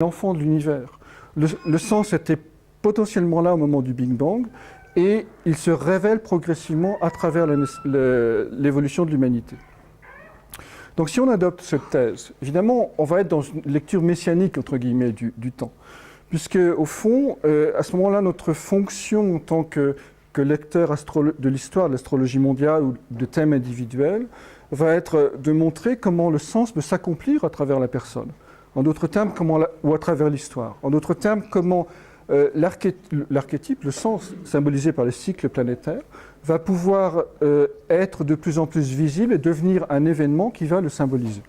l'enfant de l'univers. Le sens était potentiellement là au moment du Big Bang, et il se révèle progressivement à travers l'évolution de l'humanité. Donc si on adopte cette thèse, évidemment, on va être dans une lecture messianique, entre guillemets, du temps. Puisque, au fond, à ce moment-là, notre fonction en tant que lecteur de l'histoire, de l'astrologie mondiale ou de thèmes individuels, va être de montrer comment le sens peut s'accomplir à travers la personne. En d'autres termes, ou à travers l'histoire. En d'autres termes, comment l'archétype, le sens symbolisé par les cycles planétaires, va pouvoir être de plus en plus visible et devenir un événement qui va le symboliser.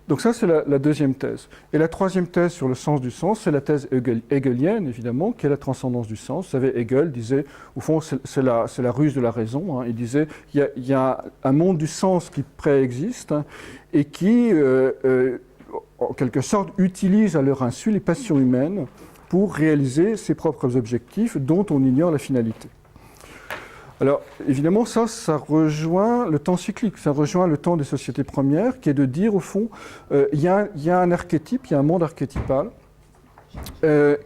Donc ça, c'est la deuxième thèse. Et la troisième thèse sur le sens du sens, c'est la thèse hegelienne, évidemment, qui est la transcendance du sens. Vous savez, Hegel disait, au fond, c'est la ruse de la raison. Hein. Il disait, il y a un monde du sens qui préexiste, hein, et qui, en quelque sorte, utilise à leur insu les passions humaines pour réaliser ses propres objectifs dont on ignore la finalité. Alors, évidemment, ça rejoint le temps cyclique, ça rejoint le temps des sociétés premières, qui est de dire, au fond, il y a un archétype, il y a un monde archétypal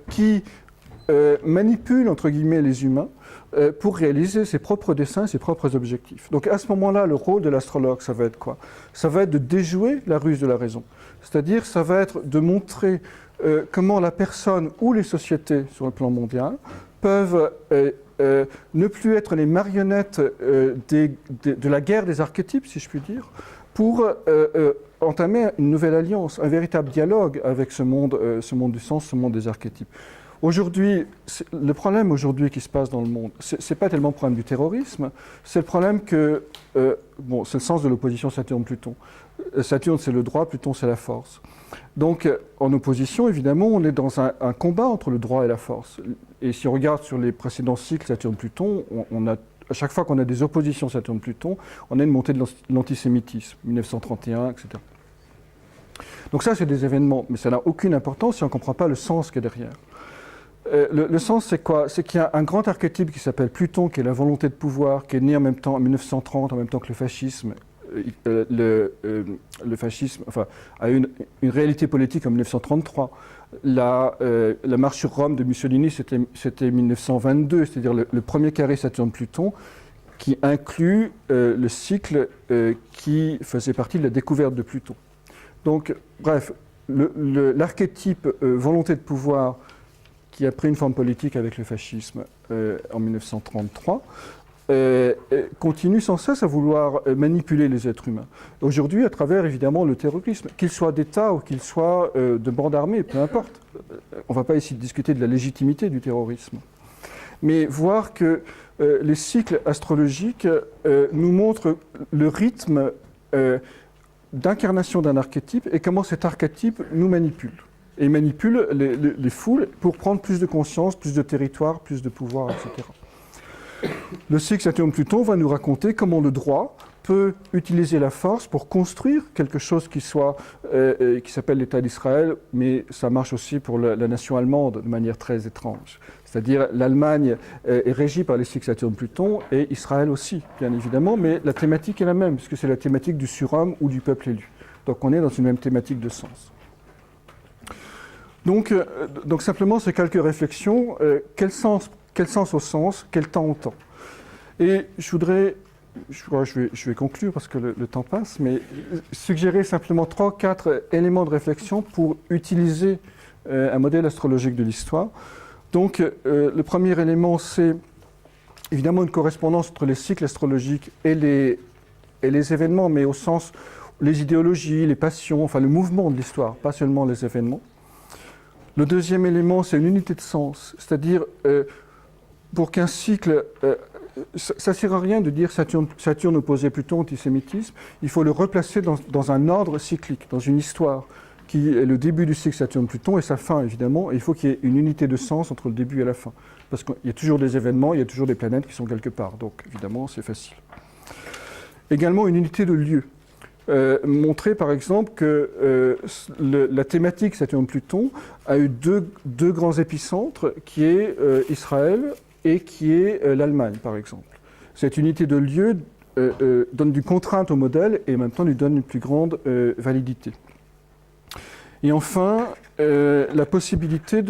qui manipule, entre guillemets, les humains pour réaliser ses propres desseins, ses propres objectifs. Donc, à ce moment-là, le rôle de l'astrologue, ça va être quoi? Ça va être de déjouer la ruse de la raison. C'est-à-dire, ça va être de montrer comment la personne ou les sociétés, sur le plan mondial, peuvent ne plus être les marionnettes de la guerre des archétypes, si je puis dire, pour entamer une nouvelle alliance, un véritable dialogue avec ce monde du sens, ce monde des archétypes. Aujourd'hui, le problème aujourd'hui qui se passe dans le monde, c'est pas tellement le problème du terrorisme, c'est le problème que, c'est le sens de l'opposition Saturne-Pluton. Saturne, c'est le droit, Pluton, c'est la force. Donc, en opposition, évidemment, on est dans un combat entre le droit et la force. Et si on regarde sur les précédents cycles Saturne-Pluton, à chaque fois qu'on a des oppositions Saturne-Pluton, on a une montée de l'antisémitisme, 1931, etc. Donc ça, c'est des événements, mais ça n'a aucune importance si on ne comprend pas le sens qui est derrière. Le sens, c'est quoi? C'est qu'il y a un grand archétype qui s'appelle Pluton, qui est la volonté de pouvoir, qui est né en même temps, en 1930, en même temps que le fascisme. Le fascisme a eu une réalité politique en 1933. La marche sur Rome de Mussolini, c'était 1922, c'est-à-dire le premier carré Saturne-Pluton, qui inclut le cycle qui faisait partie de la découverte de Pluton. Donc, bref, l'archétype volonté de pouvoir, qui a pris une forme politique avec le fascisme en 1933, continue sans cesse à vouloir manipuler les êtres humains. Aujourd'hui, à travers évidemment le terrorisme, qu'il soit d'État ou qu'il soit de bande armée, peu importe. On ne va pas ici discuter de la légitimité du terrorisme. Mais voir que les cycles astrologiques nous montrent le rythme d'incarnation d'un archétype et comment cet archétype nous manipule. Et manipule les foules pour prendre plus de conscience, plus de territoire, plus de pouvoir, etc. Le cycle Saturne-Pluton va nous raconter comment le droit peut utiliser la force pour construire quelque chose qui s'appelle l'État d'Israël, mais ça marche aussi pour la nation allemande de manière très étrange. C'est-à-dire l'Allemagne est régie par les cycles Saturne-Pluton et Israël aussi, bien évidemment, mais la thématique est la même, puisque c'est la thématique du surhomme ou du peuple élu. Donc on est dans une même thématique de sens. Donc simplement ces quelques réflexions, quel sens au sens, quel temps au temps. Et je vais conclure parce que le temps passe, mais suggérer simplement 3 ou 4 éléments de réflexion pour utiliser un modèle astrologique de l'histoire. Donc le premier élément, c'est évidemment une correspondance entre les cycles astrologiques et les événements, mais au sens les idéologies, les passions, enfin le mouvement de l'histoire, pas seulement les événements. Le deuxième élément, c'est une unité de sens, c'est-à-dire pour qu'un cycle, ça ne sert à rien de dire Saturne opposé Pluton, antisémitisme, il faut le replacer dans un ordre cyclique, dans une histoire, qui est le début du cycle Saturne-Pluton et sa fin, évidemment, et il faut qu'il y ait une unité de sens entre le début et la fin, parce qu'il y a toujours des événements, il y a toujours des planètes qui sont quelque part, donc évidemment c'est facile. Également une unité de lieu. Montrer par exemple que la thématique Saturne-Pluton a eu deux grands épicentres, qui est Israël et qui est l'Allemagne, par exemple. Cette unité de lieu donne du contrainte au modèle et en même temps lui donne une plus grande validité. Et enfin, la possibilité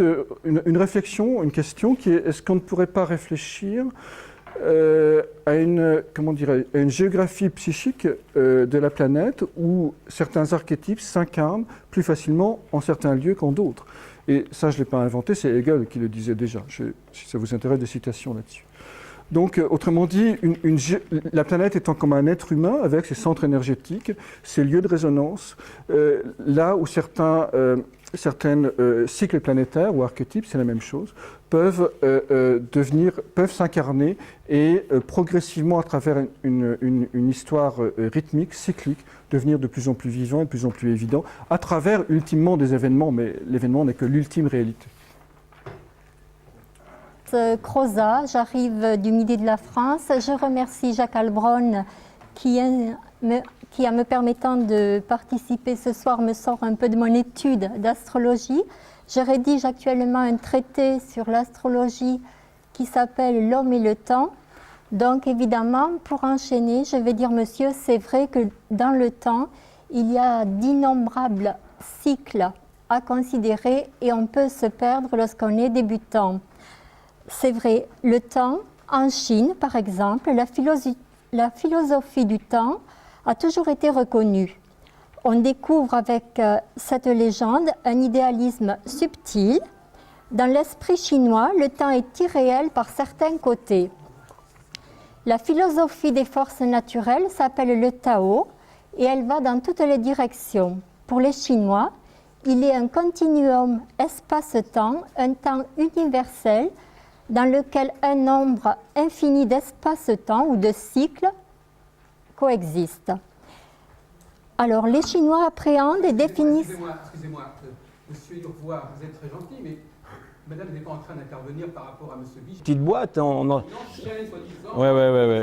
une réflexion, une question qui est, est-ce qu'on ne pourrait pas réfléchir à une géographie psychique de la planète où certains archétypes s'incarnent plus facilement en certains lieux qu'en d'autres. Et ça, je ne l'ai pas inventé, c'est Hegel qui le disait déjà. Si ça vous intéresse, des citations là-dessus. Donc, autrement dit, la planète étant comme un être humain avec ses centres énergétiques, ses lieux de résonance, là où certains cycles planétaires ou archétypes, c'est la même chose, peuvent s'incarner et progressivement, à travers une histoire rythmique, cyclique, devenir de plus en plus vivant et de plus en plus évident, à travers ultimement des événements, mais l'événement n'est que l'ultime réalité. Crozat, j'arrive du midi de la France. Je remercie Jacques Heilbronn qui, en me permettant de participer ce soir, me sort un peu de mon étude d'astrologie. Je rédige actuellement un traité sur l'astrologie qui s'appelle « L'homme et le temps ». Donc évidemment, pour enchaîner, je vais dire, monsieur, c'est vrai que dans le temps, il y a d'innombrables cycles à considérer et on peut se perdre lorsqu'on est débutant. C'est vrai, le temps, en Chine par exemple, la philosophie du temps a toujours été reconnue. On découvre avec cette légende un idéalisme subtil. Dans l'esprit chinois, le temps est irréel par certains côtés. La philosophie des forces naturelles s'appelle le Tao et elle va dans toutes les directions. Pour les Chinois, il est un continuum espace-temps, un temps universel dans lequel un nombre infini d'espace-temps ou de cycles coexistent. Alors, les Chinois appréhendent et définissent... Excusez-moi, monsieur Urvois, vous êtes très gentil, mais madame n'est pas en train d'intervenir par rapport à monsieur Bich. Petite boîte, Non, chien, soi-disant. Ouais.